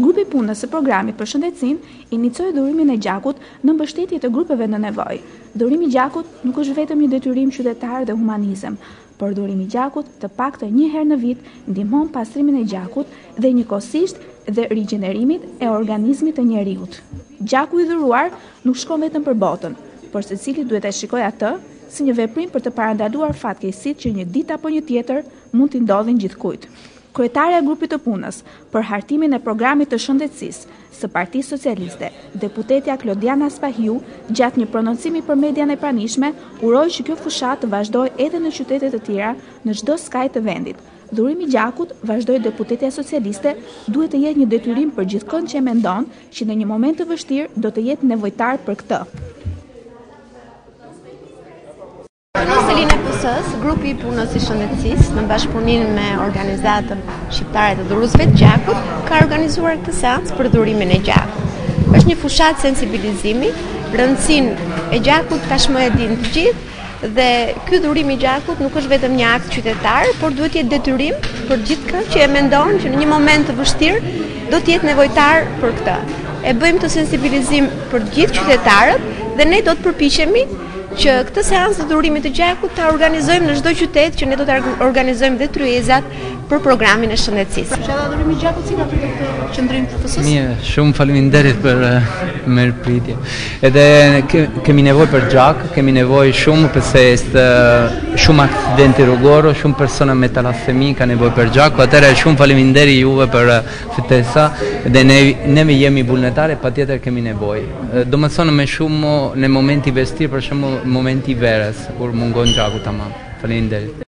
Grupi punës së programit për shëndetësinë inicoi dhurimin e gjakut në mbështetje të grupeve në nevojë. Dhurimi i gjakut nuk është vetëm një detyrim qytetar dhe humanizëm, por dhurimi i gjakut të paktën një herë në vit ndihmon pastrimin e gjakut dhe njëkohësisht dhe rigjenerimit e organizmit të njeriut. Gjaku i dhuruar nuk shkon vetëm për botën, por secili duhet ta shikojë atë si një veprim për të parandaluar fatkeqësitë që një ditë apo një tjetër mund t'i ndodhin gjithkujt. Kryetarja e grupit të punës për hartimin e programit të shëndetësisë së Partisë Socialiste, deputetja Klodiana Spahiu, gjatë një prononcimi për median e pranishme, uroi që kjo fushat të vazhdojë edhe në qytete të tjera në çdo skaj të vendit. Dhurimi i gjakut, vazhdoi deputetja socialiste, duhet të jetë një detyrim për gjithkënd që e mendon që në një moment të vështirë do të jetë nevojtar për këtë. Selinë PS-s, grupi i punës i shëndetësisë në bashkëpunim me organizatën shqiptare të dhuruesve të gjakut, ka organizuar këtë seancë për dhurimin e gjakut. Është një fushat sensibilizimi, rëndësinë e gjakut tashmë e dinë të gjithë dhe ky dhurim i gjakut nuk është vetëm një akt qytetar, por duhet të jetë detyrim për gjithkë që e mendon që në një moment të vështirë do të jetë nevojtar për këtë. E bëjmë të sensibilizim për gjithë qytetarët dhe ne do të përpiqemi që këtë seancë të dhurimit të gjakut ta organizojmë në çdo qytet, që ne do të organizojmë dhe tryezat për programin e shëndetësisë. Fusha dhurimi i gjakut si ka pritur këtë qendrim të PS-s? Mirë, shumë faleminderit për mirëpritje. Edhe kemi nevojë për gjak, kemi nevojë shumë pse është shumë aksidenti rrugor, shumë persona me talasemi kanë nevojë për gjak. Atëherë shumë faleminderit juve për ftesa dhe ne jemi vullnetare, patjetër kemi nevojë. Domethënë më shumë në momenti vështirë, për shembull momenti verës kur mungon gjaku tamam. Faleminderit.